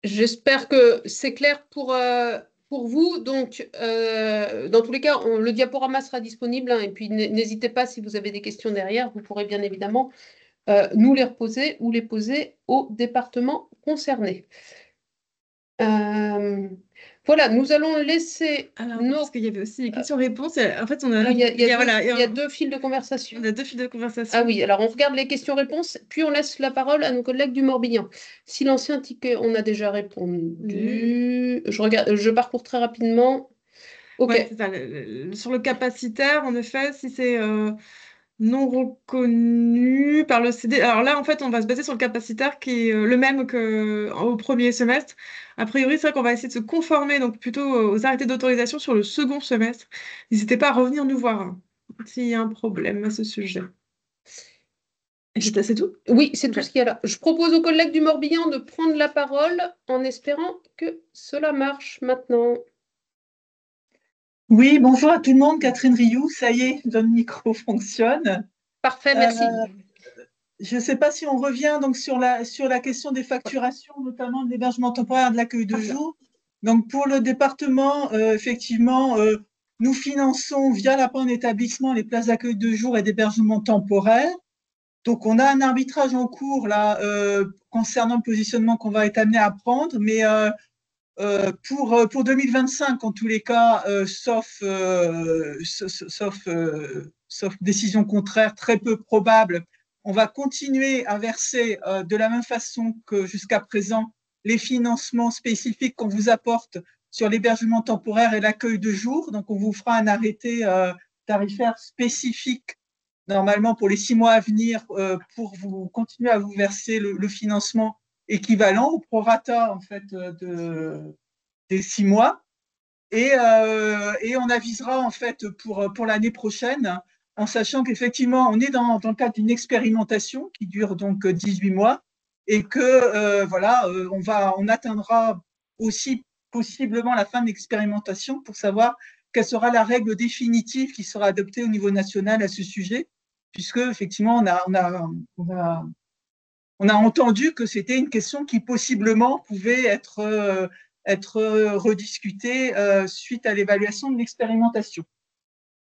J'espère que c'est clair pour vous. Donc, dans tous les cas, le diaporama sera disponible, hein, et puis n'hésitez pas, si vous avez des questions derrière, vous pourrez bien évidemment nous les reposer ou les poser au département concerné. Voilà, nous allons laisser Alors, nos... parce qu'il y avait aussi des questions-réponses. En fait, Il y a on deux fils de conversation. a deux fils de conversation. Ah oui, alors on regarde les questions-réponses, puis on laisse la parole à nos collègues du Morbihan. Si l'ancien ticket, on a déjà répondu. Je parcours très rapidement. Ok. Ouais, c'est ça. Sur le capacitaire, en effet, si c'est non reconnu par le CD. Alors là, en fait, on va se baser sur le capacitaire qui est le même qu'au premier semestre. A priori, c'est vrai qu'on va essayer de se conformer donc plutôt aux arrêtés d'autorisation sur le second semestre. N'hésitez pas à revenir nous voir hein, s'il y a un problème à ce sujet. C'est tout? Oui, c'est tout Ok. ce qu'il y a là. Je propose aux collègues du Morbihan de prendre la parole en espérant que cela marche maintenant. Oui, bonjour à tout le monde, Catherine Rioux, ça y est, notre micro fonctionne. Parfait, Euh, merci. je ne sais pas si on revient donc sur la question des facturations, notamment de l'hébergement temporaire de l'accueil de jour. Donc pour le département, effectivement, nous finançons via la PAN établissement les places d'accueil de jour et d'hébergement temporaire. Donc on a un arbitrage en cours là concernant le positionnement qu'on va être amené à prendre, mais pour 2025, en tous les cas, sauf décision contraire très peu probable, on va continuer à verser de la même façon que jusqu'à présent les financements spécifiques qu'on vous apporte sur l'hébergement temporaire et l'accueil de jour. Donc, on vous fera un arrêté tarifaire spécifique normalement pour les 6 mois à venir pour vous continuer à vous verser le financement équivalent au prorata en fait des 6 mois et on avisera en fait pour l'année prochaine en sachant qu'effectivement on est dans le cadre d'une expérimentation qui dure donc 18 mois et que voilà on atteindra aussi possiblement la fin de l'expérimentation pour savoir quelle sera la règle définitive qui sera adoptée au niveau national à ce sujet puisque effectivement on a entendu que c'était une question qui possiblement pouvait être rediscutée suite à l'évaluation de l'expérimentation.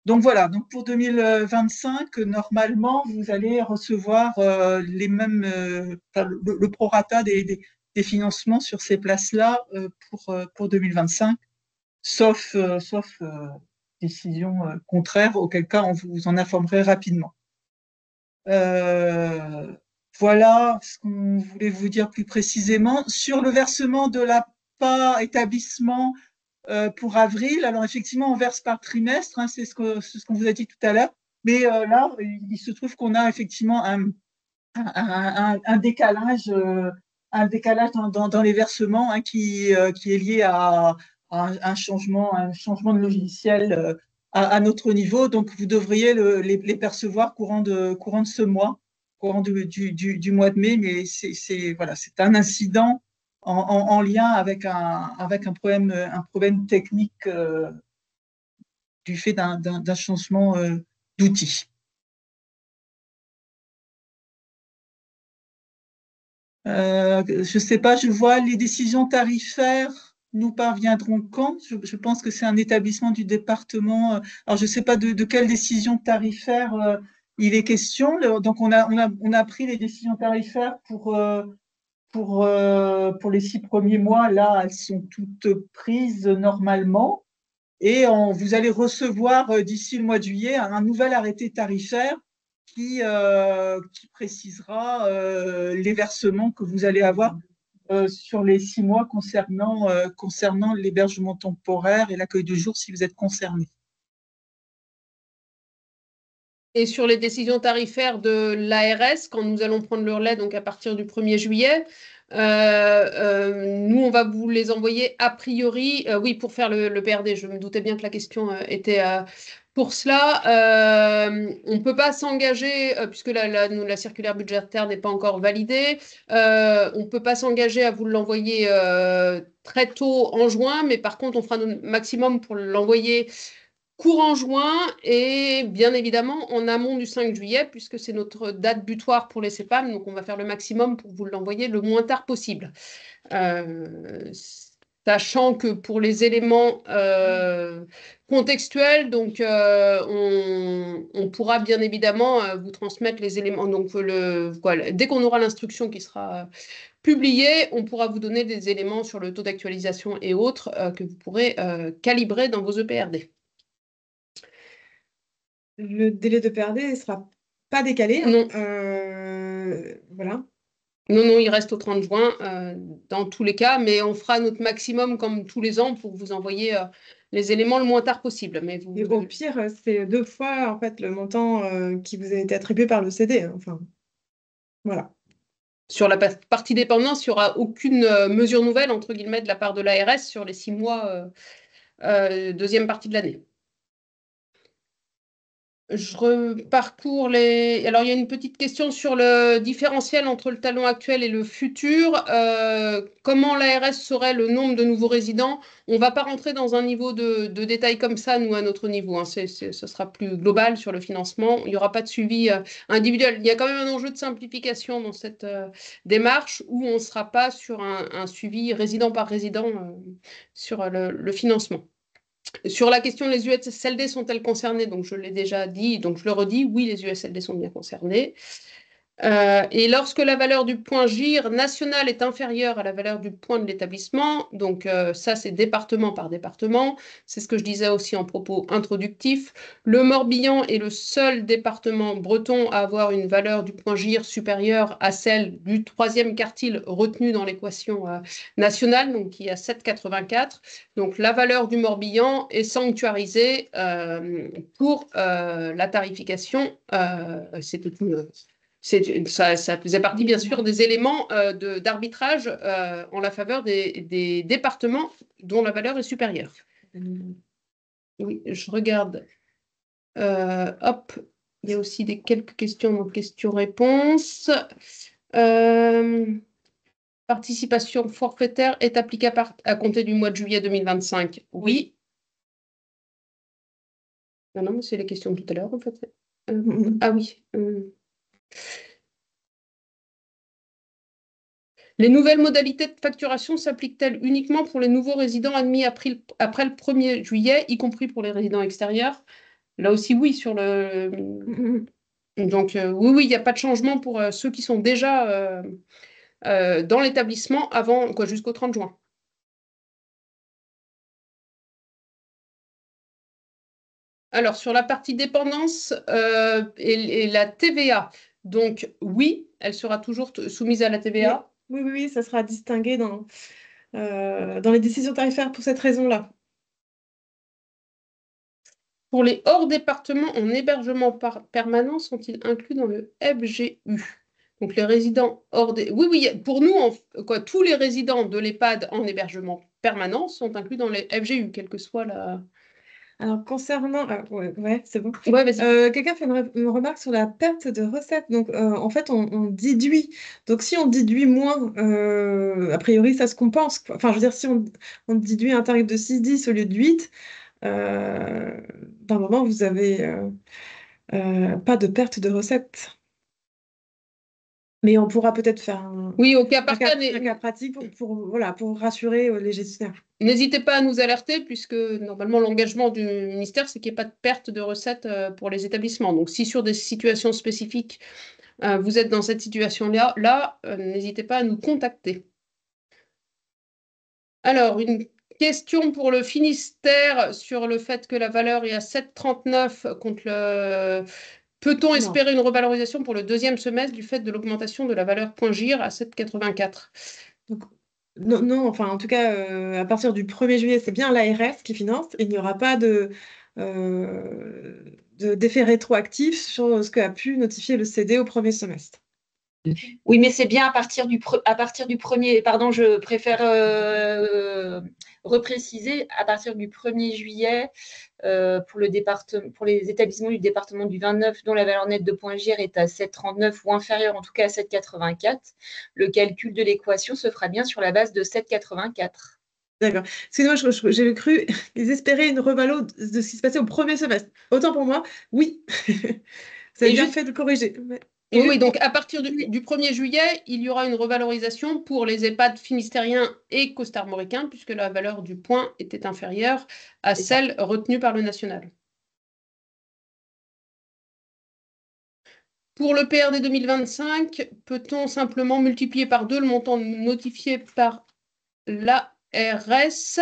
Donc voilà, donc pour 2025, normalement, vous allez recevoir les mêmes, le prorata des financements sur ces places-là pour 2025, sauf décision contraire, auquel cas on vous en informerait rapidement. Voilà ce qu'on voulait vous dire plus précisément. Sur le versement de la part établissement pour avril, alors effectivement, on verse par trimestre, hein, c'est ce qu'on vous a dit tout à l'heure. Mais là, il se trouve qu'on a effectivement un décalage, dans les versements hein, qui est lié à un changement de logiciel à notre niveau. Donc, vous devriez les percevoir courant de ce mois, courant du mois de mai. Mais voilà, c'est un incident en lien avec un problème technique du fait d'un changement d'outil. Je ne sais pas, je vois les décisions tarifaires nous parviendront quand? Je pense que c'est un établissement du département. Alors, je ne sais pas de quelle décision tarifaire il est question. Donc, on a pris les décisions tarifaires pour les 6 premiers mois. Là, elles sont toutes prises normalement. Et vous allez recevoir d'ici le mois de juillet un nouvel arrêté tarifaire qui précisera les versements que vous allez avoir sur les 6 mois concernant l'hébergement temporaire et l'accueil de jour si vous êtes concerné. Et sur les décisions tarifaires de l'ARS, quand nous allons prendre le relais, donc à partir du 1er juillet, nous, on va vous les envoyer a priori, oui, pour faire le PRD. Je me doutais bien que la question était pour cela. On ne peut pas s'engager, puisque la circulaire budgétaire n'est pas encore validée, on ne peut pas s'engager à vous l'envoyer très tôt en juin, mais par contre, on fera notre maximum pour l'envoyer courant juin et bien évidemment en amont du 5 juillet, puisque c'est notre date butoir pour les CEPAM, donc on va faire le maximum pour vous l'envoyer le moins tard possible. Sachant que pour les éléments contextuels, donc on pourra bien évidemment vous transmettre les éléments. Donc voilà, dès qu'on aura l'instruction qui sera publiée, on pourra vous donner des éléments sur le taux d'actualisation et autres que vous pourrez calibrer dans vos EPRD. Le délai de PRD ne sera pas décalé. Non. Voilà. Non, il reste au 30 juin dans tous les cas, mais on fera notre maximum comme tous les ans pour vous envoyer les éléments le moins tard possible. Mais Et au pire, c'est 2 fois en fait, le montant qui vous a été attribué par le CD. Enfin, voilà. Sur la partie dépendance, il n'y aura aucune mesure nouvelle, entre guillemets, de la part de l'ARS sur les 6 mois deuxième partie de l'année. Je reparcours les. Alors, il y a une petite question sur le différentiel entre le talon actuel et le futur. Comment l'ARS saurait le nombre de nouveaux résidents? On ne va pas rentrer dans un niveau de détail comme ça, nous, à notre niveau, hein. Ce sera plus global sur le financement. Il n'y aura pas de suivi individuel. Il y a quand même un enjeu de simplification dans cette démarche où on ne sera pas sur un suivi résident par résident sur le financement. Sur la question, les USLD sont-elles concernées? Donc, je l'ai déjà dit, donc je le redis, oui, les USLD sont bien concernés. Et lorsque la valeur du point GIR national est inférieure à la valeur du point de l'établissement, donc ça c'est département par département, c'est ce que je disais aussi en propos introductif, le Morbihan est le seul département breton à avoir une valeur du point GIR supérieure à celle du 3e quartile retenu dans l'équation nationale, donc qui est à 7,84. Donc la valeur du Morbihan est sanctuarisée pour la tarification. C'était une ça faisait partie, bien sûr, des éléments d'arbitrage en la faveur des départements dont la valeur est supérieure. Oui, je regarde. Hop, il y a aussi quelques questions dans questions-réponses. Participation forfaitaire est applicable à compter du mois de juillet 2025. Oui. Non, mais c'est les questions de tout à l'heure, en fait. Ah oui. Les nouvelles modalités de facturation s'appliquent-elles uniquement pour les nouveaux résidents admis après le 1er juillet, y compris pour les résidents extérieurs? Là aussi, oui, sur le. Donc, oui, il n'y a pas de changement pour ceux qui sont déjà dans l'établissement avant, jusqu'au 30 juin. Alors, sur la partie dépendance et la TVA, donc oui, elle sera toujours soumise à la TVA. Oui, ça sera distingué dans les décisions tarifaires pour cette raison-là. Pour les hors départements en hébergement permanent, sont-ils inclus dans le FGU? Donc les résidents hors des... Oui, pour nous, tous les résidents de l'EHPAD en hébergement permanent sont inclus dans les FGU, quelle que soit la... Alors, concernant... ouais, c'est bon. Ouais, vas-y. Quelqu'un fait une remarque sur la perte de recettes. Donc, en fait, on déduit. Donc, si on déduit moins, a priori, ça se compense, quoi. Enfin, je veux dire, si on déduit un tarif de 6,10 au lieu de 8, d'un moment, vous avez pas de perte de recettes. Mais on pourra peut-être faire un cas par cas, cas pratique pour rassurer les gestionnaires. N'hésitez pas à nous alerter, puisque normalement l'engagement du ministère, c'est qu'il n'y ait pas de perte de recettes pour les établissements. Donc si sur des situations spécifiques, vous êtes dans cette situation-là, n'hésitez pas à nous contacter. Alors, une question pour le Finistère sur le fait que la valeur est à 7,39 contre le... Peut-on espérer une revalorisation pour le 2e semestre du fait de l'augmentation de la valeur point GIR à 7,84? Donc, non, enfin, en tout cas, à partir du 1er juillet, c'est bien l'ARS qui finance. Il n'y aura pas d'effet rétroactif sur ce qu'a pu notifier le CD au 1er semestre. Oui, mais c'est bien à partir du 1er, pardon, je préfère repréciser, à partir du 1er juillet, pour les établissements du département du 29 dont la valeur nette de point GIR est à 7,39 ou inférieure en tout cas à 7,84, le calcul de l'équation se fera bien sur la base de 7,84. D'accord. Excusez-moi, j'avais cru qu'ils espéraient une revalo de ce qui se passait au 1er semestre. Autant pour moi, oui. Vous avez bien fait de le corriger. Oui, donc à partir du 1er juillet, il y aura une revalorisation pour les EHPAD finistériens et costarmoricains, puisque la valeur du point était inférieure à celle retenue par le national. Pour le PRD 2025, peut-on simplement multiplier par 2 le montant notifié par l'ARS?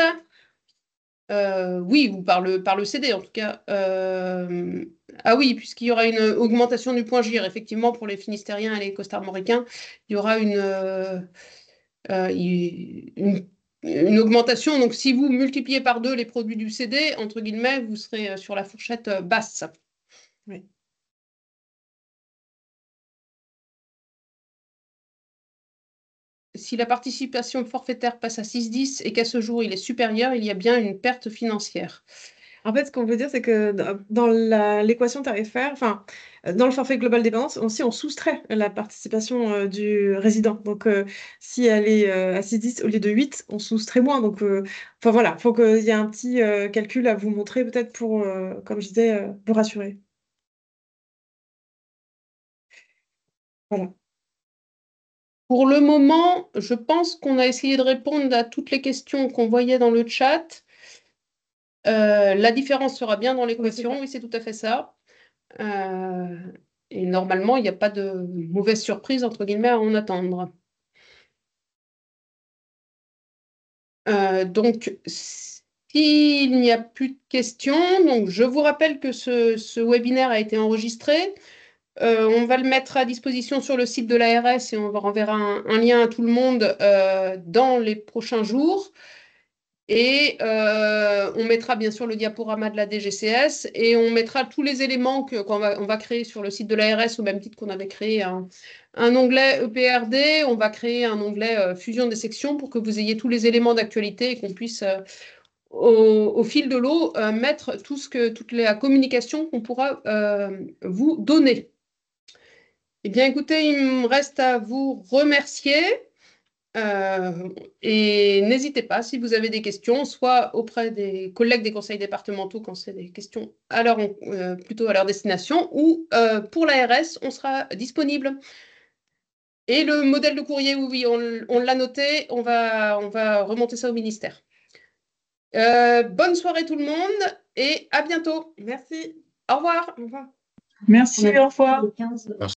Oui, ou par le CD en tout cas. Ah oui, puisqu'il y aura une augmentation du point GIR, effectivement, pour les Finistériens et les Costarmoricains, il y aura une augmentation. Donc, si vous multipliez par 2 les produits du CD, entre guillemets, vous serez sur la fourchette basse. Oui. Si la participation forfaitaire passe à 6,10 et qu'à ce jour il est supérieur, il y a bien une perte financière. En fait, ce qu'on veut dire, c'est que dans l'équation tarifaire, enfin, dans le forfait global dépendance, aussi, on soustrait la participation du résident. Donc, si elle est à 6,10 au lieu de 8, on soustrait moins. Donc, enfin voilà, il faut qu'il y ait un petit calcul à vous montrer, peut-être pour, comme je disais, vous rassurer. Voilà. Pour le moment, je pense qu'on a essayé de répondre à toutes les questions qu'on voyait dans le chat. La différence sera bien dans l'équation, oui, c'est tout à fait ça. Et normalement, il n'y a pas de mauvaise surprise, entre guillemets, à en attendre. Donc, s'il n'y a plus de questions, donc je vous rappelle que ce webinaire a été enregistré. On va le mettre à disposition sur le site de l'ARS et on va renverra un lien à tout le monde dans les prochains jours. Et on mettra bien sûr le diaporama de la DGCS et on mettra tous les éléments qu'on va créer sur le site de l'ARS au même titre qu'on avait créé un onglet EPRD. On va créer un onglet fusion des sections pour que vous ayez tous les éléments d'actualité et qu'on puisse au fil de l'eau mettre toute la communication qu'on pourra vous donner. Eh bien, écoutez, il me reste à vous remercier. Et n'hésitez pas, si vous avez des questions, soit auprès des collègues des conseils départementaux quand c'est des questions plutôt à leur destination, ou pour l'ARS, on sera disponible. Et le modèle de courrier, oui, on l'a noté, on va remonter ça au ministère. Bonne soirée tout le monde et à bientôt. Merci. Au revoir. Au revoir. Merci, au revoir.